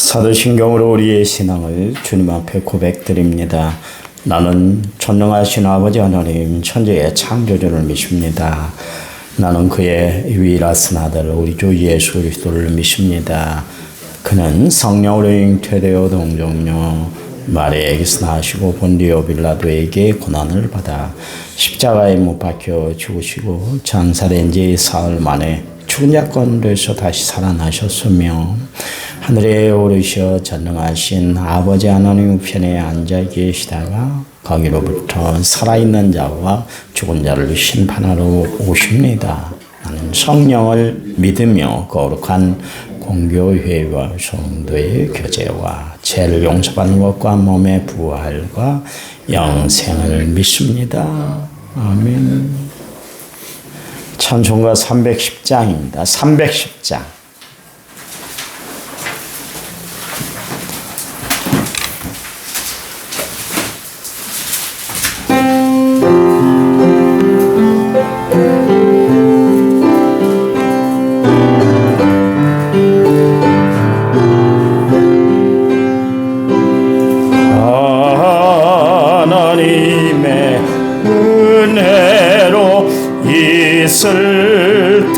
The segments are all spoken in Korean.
사도신경으로 우리의 신앙을 주님 앞에 고백드립니다. 나는 전능하신 아버지 하나님 천지의 창조주를 믿습니다. 나는 그의 유일하신 아들 우리 주 예수 그리스도를 믿습니다. 그는 성령으로 잉태되어 동정녀 마리아에게서 나시고 본디오 빌라도에게 고난을 받아 십자가에 못 박혀 죽으시고 장사된 지 사흘 만에 죽은 자 가운데서 다시 살아나셨으며 하늘에 오르셔 전능하신 아버지 하나님 우편에 앉아 계시다가 거기로부터 살아있는 자와 죽은 자를 심판하러 오십니다. 나는 성령을 믿으며 거룩한 공교회와 성도의 교제와 죄를 용서받는 것과 몸의 부활과 영생을 믿습니다. 아멘. 찬송가 310장입니다. 310장.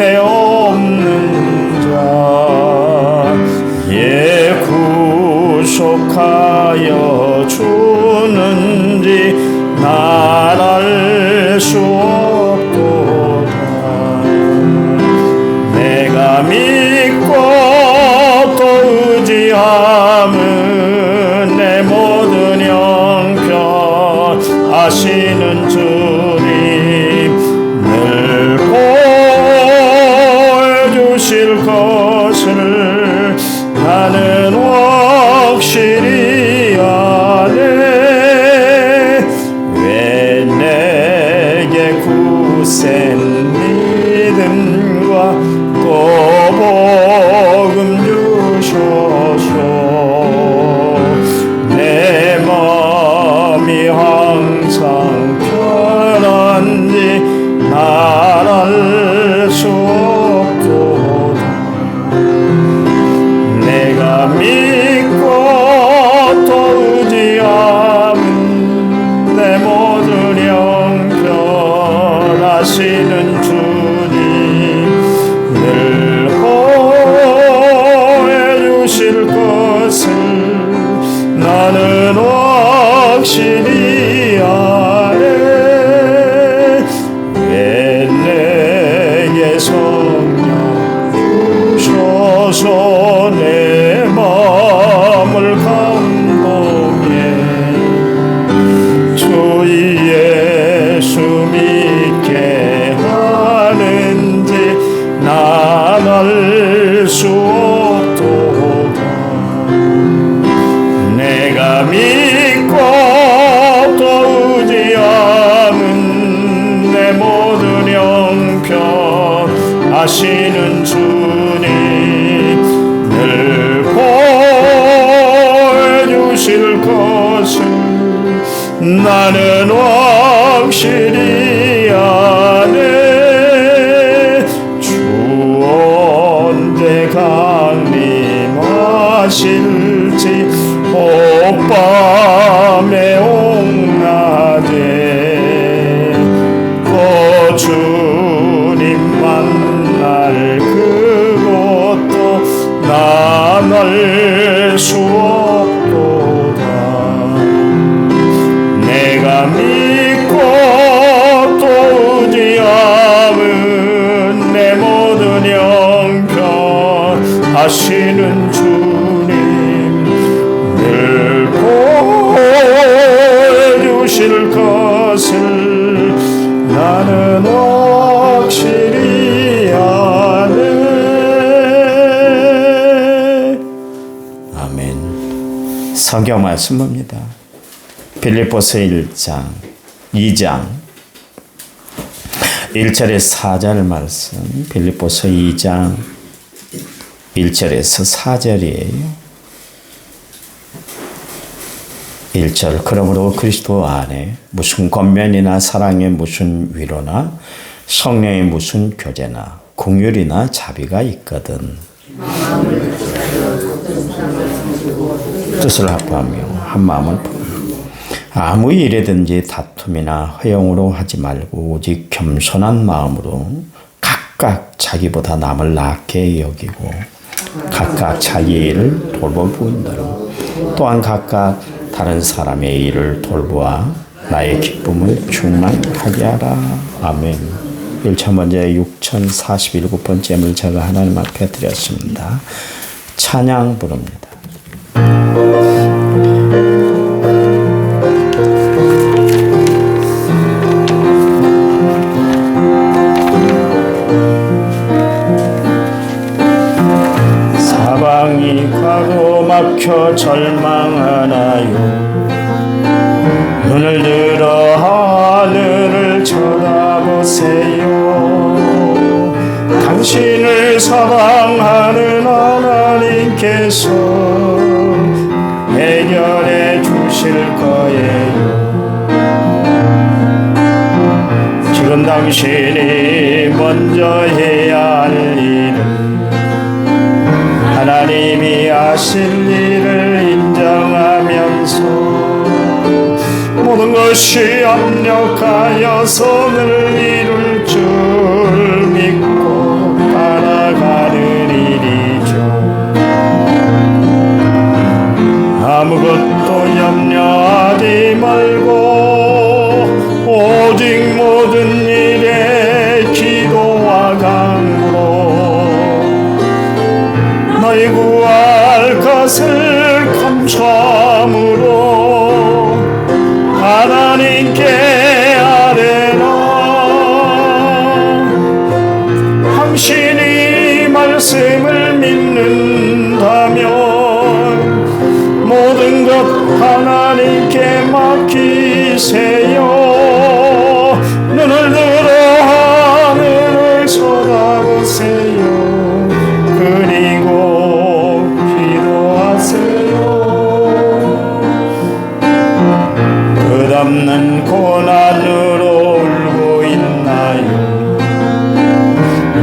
쓸데없는 자 구속하여 주는지 날 알 수 없도다. 내가 믿고 또 의지함은 내 모든 형편 아시는 주님 보여주실 것을 나는 확실히 아네. 왜 내게 굳센 믿음과 또 복음 주셔서 내 마음이 항상 편한지 날 알 수 없도다. 내가 믿고 또 의지함은 내 모든 형편 아시는 주님 늘 보여주실 것을 나는 확실히 아네. 성령 주셔서 내 마음을 감동해 주 예수 믿게 하는지 난 알 수 없도다. 내가 믿고 또 의지함은 내 모든 형편 아시는 주님 늘 보여주실 것을 나는 확실히 아네. 주 언제 강림하실지 옥밤에 옥낮에 주님 만날 그것도 난 알 수 없도다. 내가 믿고 또 의지함은 내 모든 형편 아시는 주님 늘 보여주실 것을 나는 확실히 아네. 아멘. 성경 말씀 봅니다. 빌립보서 1장 2장 1절에서 4절 말씀. 빌립보서 2장 1절에서 4절이에요. 1절 그러므로 그리스도 안에 무슨 권면이나 사랑의 무슨 위로나 성령의 무슨 교제나 공율이나 자비가 있거든 뜻을 합하며 한 마음을 품으라. 아무 일에든지 다툼이나 허영으로 하지 말고 오직 겸손한 마음으로 각각 자기보다 남을 낫게 여기고 각각 자기 일을 돌보인다로 또한 각각 다른 사람의 일을 돌보아 나의 기쁨을 충만하게 하라. 아멘. 1차 번째 6047번째 제가 하나님 앞에 드렸습니다. 찬양 부릅니다. 사방이 가로막혀 절망하나요. 눈을 들어 하늘을 쳐다보세요. 당신을 사랑하는 하나님께서 해결해 주실 거예요. 지금 당신이 먼저 해야 할 일은 하나님이 하실 일을 인정하면서 모든 것이 압력하여 선을 이룰 줄 믿고 따라가는 일이죠. 아무것도 염려하지 말고 오직 모든 일에 기도와 간구로 너희 구할 것을 감사함으로 하나님께 아뢰라. 당신이 말씀을 믿는다면 모든 것 하나님께 맡기세요. 눈을 들어 하늘을 쳐다보세요. 그리고 기도하세요. 끝없는 고난으로 울고 있나요?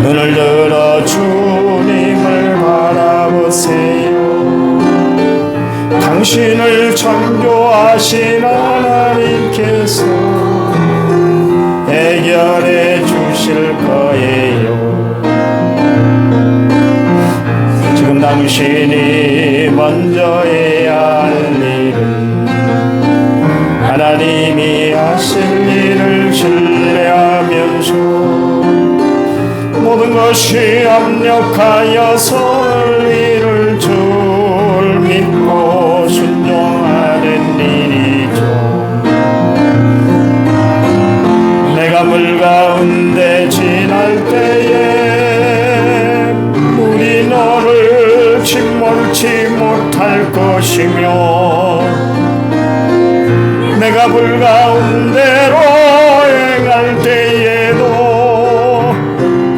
눈을 들어 주님을 바라보세요. 당신을 창조하신 하나님께서 해결해 주실 거예요. 지금 당신이 먼저 해야 할 일은 하나님이 하실 일을 신뢰하면서 모든 것이 압력하여 선을 이룰 줄 믿고 순종하는 일이죠. 내가 물 가운데 지날 때에 물이 너를 침몰치 못할 것이며 내가 불 가운데로 행할 때에도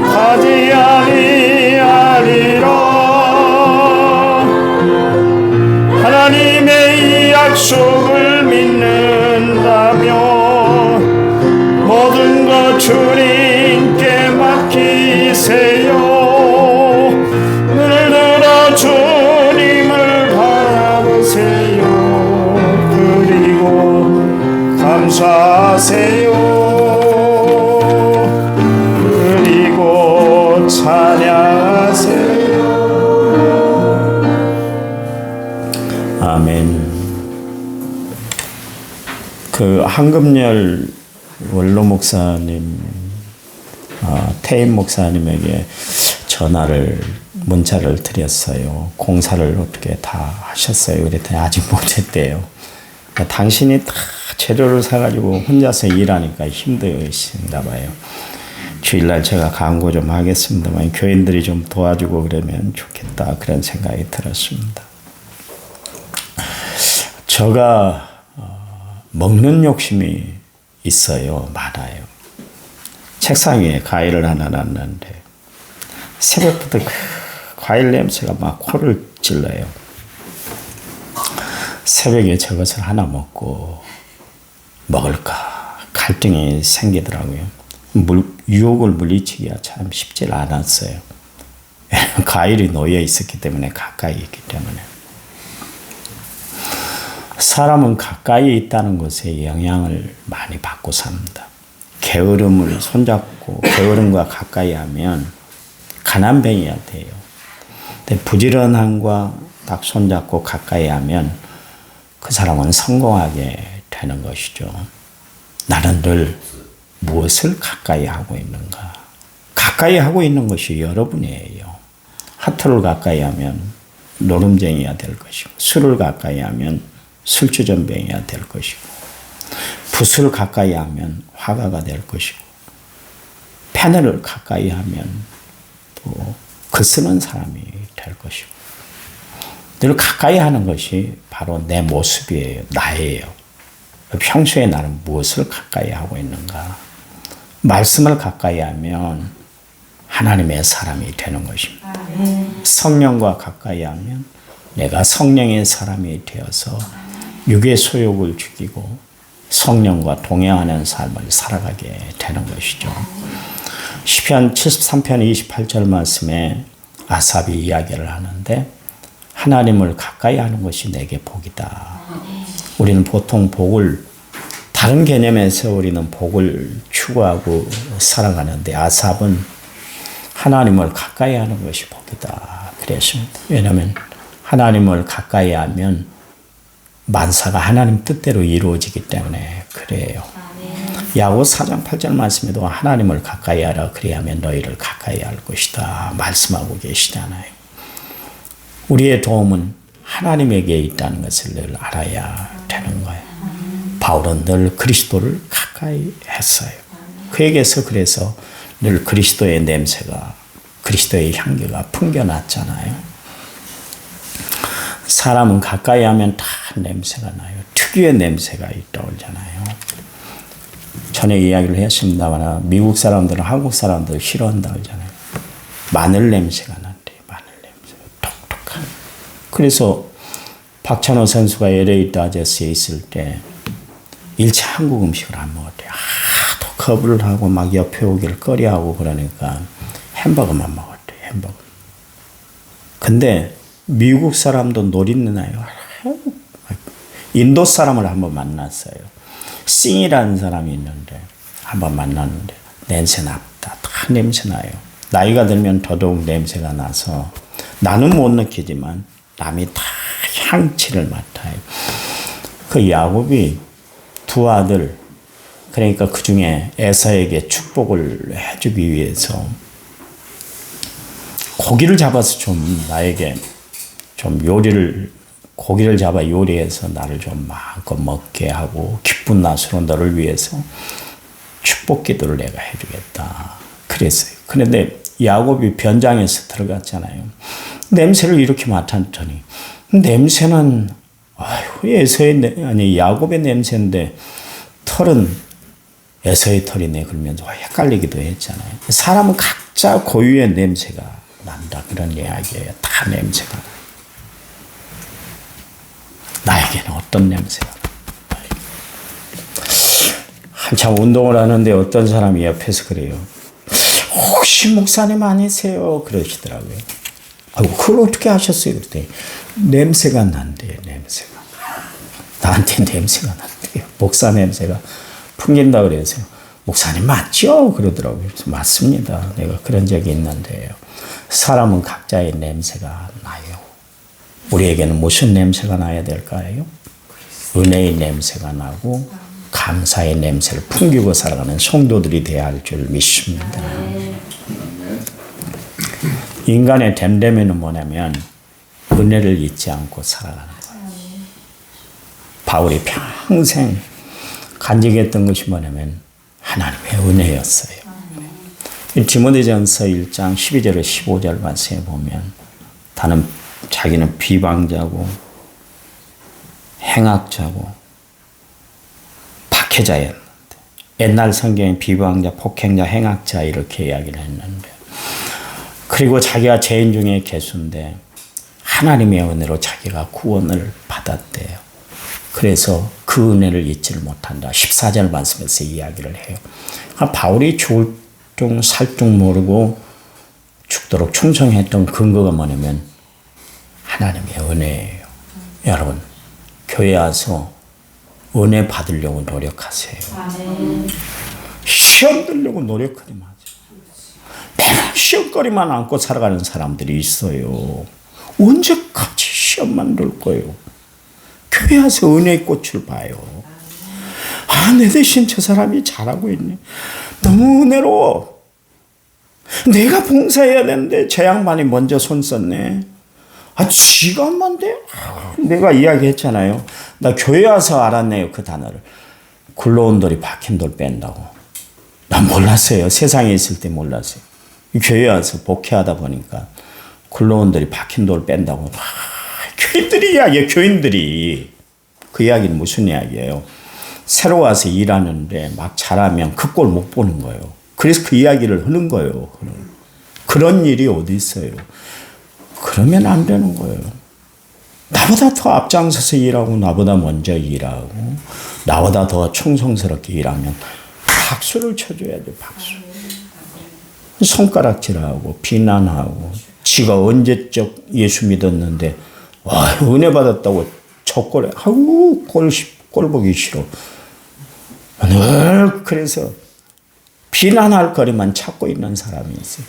가지 아니하리라. 하나님의 이 약속을 믿는다면 모든 것 주님께 맡기세요. 눈을 들어 주님을 바라보세요. 감사하세요. 그리고 찬양하세요. 아멘. 그 한금열 원로 목사님, 태임 목사님에게 문자를 드렸어요. 공사를 어떻게 다 하셨어요? 그랬더니 아직 못했대요. 당신이 다 재료를 사가지고 혼자서 일하니까 힘드신가 봐요. 주일날 제가 광고 좀 하겠습니다만 교인들이 좀 도와주고 그러면 좋겠다 그런 생각이 들었습니다. 제가 먹는 욕심이 있어요. 많아요. 책상 위에 과일을 하나 놨는데 새벽부터 그 과일 냄새가 막 코를 찔러요. 새벽에 저것을 하나 먹고 먹을까 갈등이 생기더라고요. 유혹을 물리치기가 참 쉽지 않았어요. 과일이 놓여 있었기 때문에 가까이 있기 때문에. 사람은 가까이 있다는 것에 영향을 많이 받고 삽니다. 게으름을 손잡고 게으름과 가까이 하면 가난뱅이가 돼요. 근데 부지런함과 딱 손잡고 가까이 하면 그 사람은 성공하게 되는 것이죠. 나는 늘 무엇을 가까이 하고 있는가? 가까이 하고 있는 것이 여러분이에요. 하트를 가까이 하면 노름쟁이가 될 것이고, 술을 가까이 하면 술주전뱅이가 될 것이고, 붓을 가까이 하면 화가가 될 것이고, 펜을 가까이 하면 또 글 쓰는 사람이 될 것이고, 늘 가까이 하는 것이 바로 내 모습이에요. 나예요. 평소에 나는 무엇을 가까이 하고 있는가? 말씀을 가까이 하면 하나님의 사람이 되는 것입니다. 성령과 가까이 하면 내가 성령의 사람이 되어서 육의 소욕을 죽이고 성령과 동행하는 삶을 살아가게 되는 것이죠. 시편 73편 28절 말씀에 아삽이 이야기를 하는데 하나님을 가까이 하는 것이 내게 복이다. 우리는 보통 복을 다른 개념에서 우리는 복을 추구하고 살아가는데 아삽은 하나님을 가까이 하는 것이 복이다 그랬습니다. 왜냐하면 하나님을 가까이 하면 만사가 하나님 뜻대로 이루어지기 때문에 그래요. 야고 4장 8절 말씀에도 하나님을 가까이 하라 그리하면 너희를 가까이 할 것이다 말씀하고 계시잖아요. 우리의 도움은 하나님에게 있다는 것을 늘 알아야 되는 거예요. 바울은 늘 그리스도를 가까이 했어요. 그에게서 그래서 늘 그리스도의 냄새가, 그리스도의 향기가 풍겨났잖아요. 사람은 가까이 하면 다 냄새가 나요. 특유의 냄새가 떠오르잖아요. 전에 이야기를 했습니다만 미국 사람들은 한국 사람들 싫어한다고 하잖아요. 마늘 냄새가 난대요. 마늘 냄새. 독특한. 그래서 박찬호 선수가 LA 다저스에 있을 때 일체 한국 음식을 안 먹었대요. 하도 거부를 하고 막 옆에 오기를 꺼려하고 그러니까 햄버거만 먹었대요. 햄버거. 근데 미국 사람도 노린나요. 인도 사람을 한번 만났어요. 싱이라는 사람이 있는데 한번 만났는데 냄새 납다. 다 냄새 나요. 나이가 들면 더더욱 냄새가 나서 나는 못 느끼지만 남이 다 향취를 맡아요. 그 야곱이 두 아들, 그러니까 그 중에 에사에게 축복을 해주기 위해서 고기를 잡아서 좀 나에게 좀 고기를 잡아 요리해서 나를 좀 마음껏 먹게 하고 기쁜 낫으로 너를 위해서 축복 기도를 내가 해주겠다. 그랬어요. 그런데 야곱이 변장에서 들어갔잖아요. 냄새를 이렇게 맡았더니 냄새는 야곱의 냄새인데 털은 에서의 털이네 그러면서 헷갈리기도 했잖아요. 사람은 각자 고유의 냄새가 난다 그런 이야기예요. 다 냄새가 나요. 나에게는 어떤 냄새가 나요. 한참 운동을 하는데 어떤 사람이 옆에서 그래요. 혹시 목사님 아니세요? 그러시더라고요. 그걸 어떻게 하셨어요? 그랬더니 냄새가 난대요. 냄새가. 나한테 냄새가 난대요. 목사 냄새가 풍긴다 그래서 목사님 맞죠? 그러더라고요. 그래서 맞습니다. 내가 그런 적이 있는데요. 사람은 각자의 냄새가 나요. 우리에게는 무슨 냄새가 나야 될까요? 은혜의 냄새가 나고 감사의 냄새를 풍기고 살아가는 성도들이 되어야 할 줄 믿습니다. 인간의 됨됨이는 뭐냐면 은혜를 잊지 않고 살아가는 거예요. 바울이 평생 간직했던 것이 뭐냐면 하나님의 은혜였어요. 디모데전서 1장 12절에 15절 말씀에 보면 자기는 비방자고 행악자고 박해자였는데 옛날 성경에 비방자, 폭행자, 행악자 이렇게 이야기를 했는데 그리고 자기가 죄인 중에 괴수인데 하나님의 은혜로 자기가 구원을 받았대요. 그래서 그 은혜를 잊지를 못한다. 14절 말씀에서 이야기를 해요. 바울이 죽을 둥 살 둥 모르고 죽도록 충성했던 근거가 뭐냐면 하나님의 은혜예요. 여러분, 교회 와서 은혜 받으려고 노력하세요. 시험 들려고 노력하지 마세요. 맨날 시험거리만 안고 살아가는 사람들이 있어요. 언제까지 시험만 들 거예요? 교회 와서 은혜의 꽃을 봐요. 내 대신 저 사람이 잘하고 있네. 너무 은혜로워. 내가 봉사해야 되는데 저 양반이 먼저 손 썼네. 지가 한만데? 내가 이야기했잖아요. 나 교회 와서 알았네요, 그 단어를. 굴러온 돌이 박힌 돌 뺀다고. 난 몰랐어요. 세상에 있을 때 몰랐어요. 교회 와서 복회하다 보니까 굴러온 돌이 박힌 돌 뺀다고. 교인들이 이야기해요. 교인들이. 그 이야기는 무슨 이야기예요? 새로 와서 일하는데 막 잘하면 그 꼴 못 보는 거예요. 그래서 그 이야기를 하는 거예요. 그런 일이 어디 있어요? 그러면 안 되는 거예요. 나보다 더 앞장서서 일하고 나보다 먼저 일하고 나보다 더 충성스럽게 일하면 박수를 쳐줘야죠. 박수. 손가락질하고 비난하고 지가 언제적 예수 믿었는데 은혜 받았다고 척골에 꼴 보기 싫어. 늘 그래서 비난할 거리만 찾고 있는 사람이 있어요.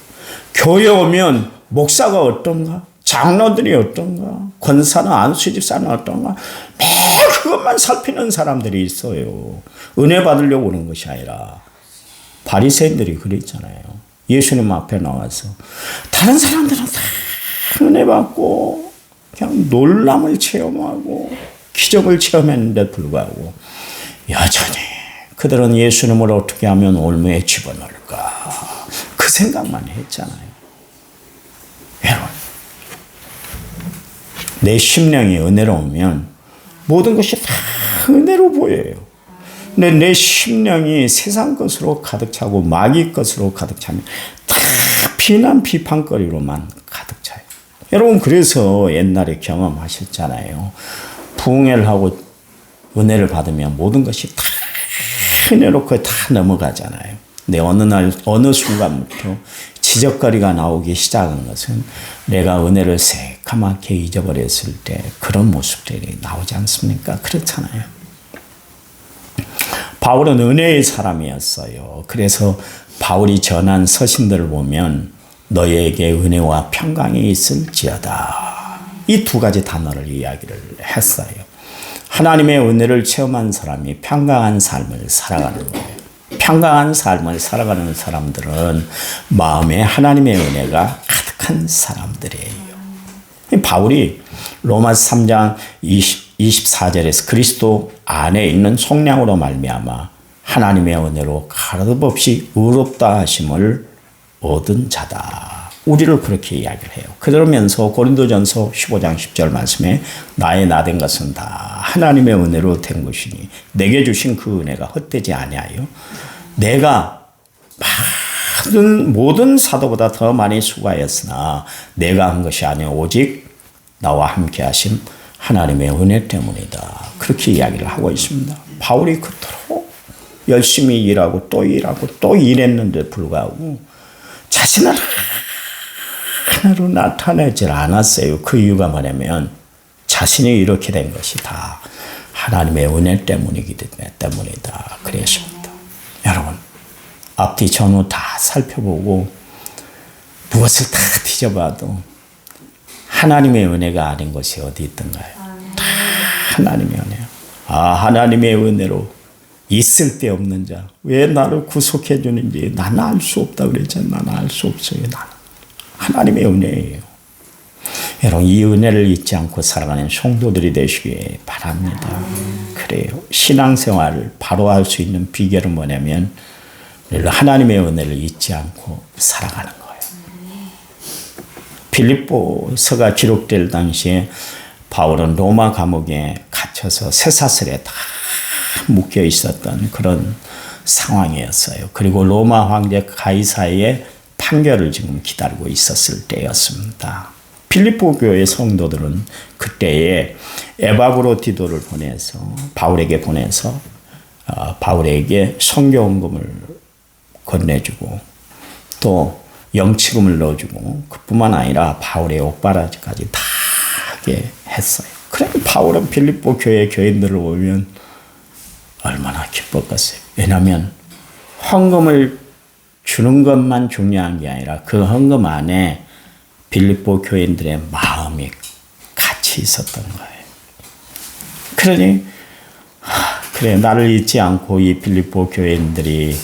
교회 오면 목사가 어떤가? 장로들이 어떤가? 권사나 안수집사는 어떤가? 매일 그것만 살피는 사람들이 있어요. 은혜 받으려고 오는 것이 아니라 바리새인들이 그랬잖아요. 예수님 앞에 나와서 다른 사람들은 다 은혜 받고 그냥 놀람을 체험하고 기적을 체험했는데 불구하고 여전히 그들은 예수님을 어떻게 하면 올무에 집어넣을까 그 생각만 했잖아요. 여러분, 내 심령이 은혜로우면 모든 것이 다 은혜로 보여요. 근데 내 심령이 세상 것으로 가득 차고 마귀 것으로 가득 차면 다 비난 비판거리로만 가득 차요. 여러분, 그래서 옛날에 경험하셨잖아요. 부흥회를 하고 은혜를 받으면 모든 것이 다 은혜로 거의 다 넘어가잖아요. 근데 어느 순간부터 지적거리가 나오기 시작한 것은 내가 은혜를 새카맣게 잊어버렸을 때 그런 모습들이 나오지 않습니까? 그렇잖아요. 바울은 은혜의 사람이었어요. 그래서 바울이 전한 서신들을 보면 너희에게 은혜와 평강이 있을지어다. 이 두 가지 단어를 이야기를 했어요. 하나님의 은혜를 체험한 사람이 평강한 삶을 살아가는 거예요. 평강한 삶을 살아가는 사람들은 마음에 하나님의 은혜가 가득한 사람들이에요. 바울이 로마서 3장 24절에서 그리스도 안에 있는 속량으로 말미암아 하나님의 은혜로 가늠없이 의롭다 하심을 얻은 자다. 우리를 그렇게 이야기를 해요. 그러면서 고린도전서 15장 10절 말씀에 나의 나된 것은 다 하나님의 은혜로 된 것이니 내게 주신 그 은혜가 헛되지 아니하여 내가 모든 사도보다 더 많이 수고하였으나 내가 한 것이 아니오 오직 나와 함께 하신 하나님의 은혜 때문이다. 그렇게 이야기를 하고 있습니다. 바울이 그토록 열심히 일하고 또 일했는데 불구하고 자신을 하나로 나타내질 않았어요. 그 이유가 뭐냐면 자신이 이렇게 된 것이 다 하나님의 은혜 때문이기 때문이다. 그랬습니다. 여러분, 앞뒤 전후 다 살펴보고 무엇을 다 뒤져봐도 하나님의 은혜가 아닌 것이 어디 있던가요? 다 하나님의 은혜요. 하나님의 은혜로 있을 데 없는 자, 왜 나를 구속해 주는지 나는 알 수 없다 그랬잖아요. 나는 알 수 없어요. 나는 하나님의 은혜예요. 여러분, 이 은혜를 잊지 않고 살아가는 성도들이 되시기 바랍니다. 그래요. 신앙생활을 바로 할 수 있는 비결은 뭐냐면 하나님의 은혜를 잊지 않고 살아가는 거예요. 빌립보서가 기록될 당시에 바울은 로마 감옥에 갇혀서 쇠사슬에 다 묶여 있었던 그런 상황이었어요. 그리고 로마 황제 가이사의 판결을 지금 기다리고 있었을 때였습니다. 빌립보 교회 성도들은 그때에 에바브로디도를 보내서 바울에게 성교원금을 건네주고 또 영치금을 넣어주고 그뿐만 아니라 바울의 옥바라지까지 다 하게 했어요. 바울은 빌립보 교회 교인들을 보면 얼마나 기뻤겠어요. 왜냐하면 헌금을 주는 것만 중요한 게 아니라 그 헌금 안에 빌립보 교인들의 마음이 같이 있었던 거예요. 그러니 그래, 나를 잊지 않고 이 빌립보 교인들이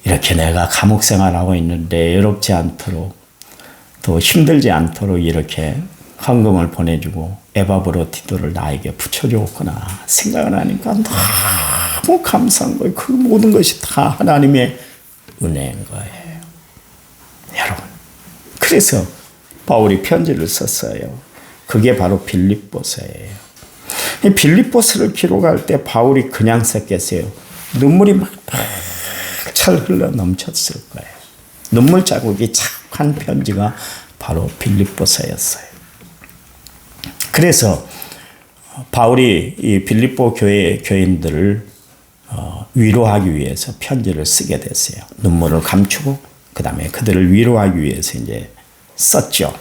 이렇게 내가 감옥 생활하고 있는데 외롭지 않도록 또 힘들지 않도록 이렇게 헌금을 보내주고 에바브로티도를 나에게 붙여주었구나 생각을 하니까 너무 감사한 거예요. 그 모든 것이 다 하나님의 은혜인 거예요. 여러분, 그래서 바울이 편지를 썼어요. 그게 바로 빌립보서예요. 이 빌립보서를 기록할 때 바울이 그냥 썼겠어요. 눈물이 막 찰 흘러 넘쳤을 거예요. 눈물 자국이 착한 편지가 바로 빌립보서였어요. 그래서 바울이 이 빌립보 교회 교인들을 위로하기 위해서 편지를 쓰게 됐어요. 눈물을 감추고 그 다음에 그들을 위로하기 위해서 이제 썼죠.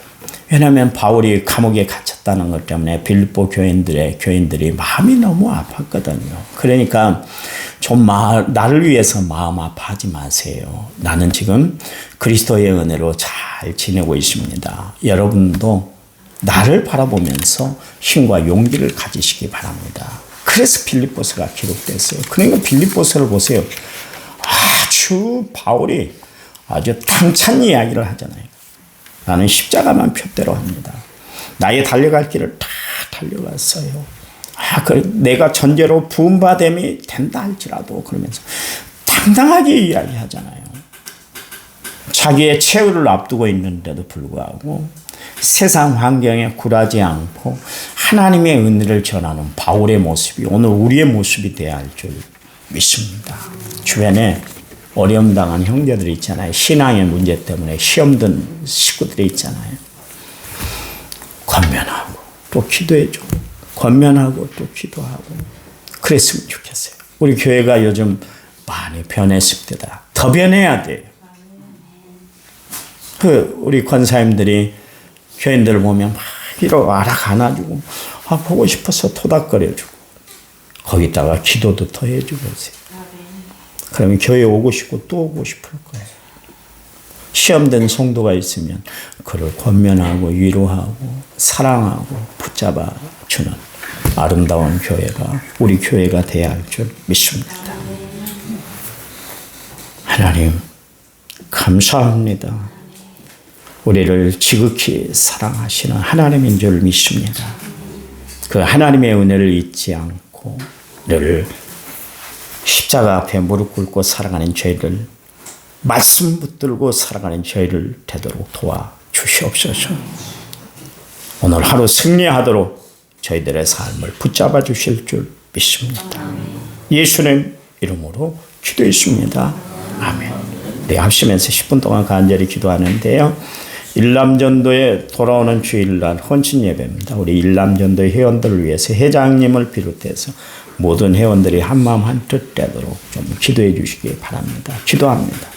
왜냐하면 바울이 감옥에 갇혔다는 것 때문에 빌립보 교인들이 마음이 너무 아팠거든요. 그러니까 좀 나를 위해서 마음 아파하지 마세요. 나는 지금 그리스도의 은혜로 잘 지내고 있습니다. 여러분도 나를 바라보면서 힘과 용기를 가지시기 바랍니다. 그래서 빌립보서가 기록됐어요. 그러니까 빌립보서를 보세요. 아주 바울이 아주 당찬 이야기를 하잖아요. 나는 십자가만 표대로 합니다. 나의 달려갈 길을 다 달려갔어요. 내가 전제로 부음받음이 된다 할지라도 그러면서 당당하게 이야기하잖아요. 자기의 최후를 앞두고 있는데도 불구하고 세상 환경에 굴하지 않고 하나님의 은혜를 전하는 바울의 모습이 오늘 우리의 모습이 되어야 할 줄 믿습니다. 주변에 어려움 당한 형제들이 있잖아요. 신앙의 문제 때문에 시험 든 식구들이 있잖아요. 권면하고 또 기도해주고 권면하고 또 기도하고 그랬으면 좋겠어요. 우리 교회가 요즘 많이 변했습니다. 더 변해야 돼요. 우리 권사님들이 교인들을 보면 막 이러고 알아가 안아주고 보고 싶어서 토닥거려주고 거기다가 기도도 더 해주고 있어요. 그러면 교회 오고 싶고 또 오고 싶을 거예요. 시험된 성도가 있으면 그를 권면하고 위로하고 사랑하고 붙잡아 주는 아름다운 교회가 우리 교회가 되어야 할 줄 믿습니다. 하나님 감사합니다. 우리를 지극히 사랑하시는 하나님인 줄 믿습니다. 그 하나님의 은혜를 잊지 않고 늘 십자가 앞에 무릎 꿇고 살아가는 저희를 말씀 붙들고 살아가는 저희를 되도록 도와주시옵소서. 오늘 하루 승리하도록 저희들의 삶을 붙잡아 주실 줄 믿습니다. 예수님 이름으로 기도했습니다. 아멘. 우리 합심해서 10분 동안 간절히 기도하는데요. 일남전도에 돌아오는 주일날 헌신 예배입니다. 우리 일남전도 회원들을 위해서 회장님을 비롯해서 모든 회원들이 한마음 한뜻 되도록 좀 기도해 주시기 바랍니다. 기도합니다.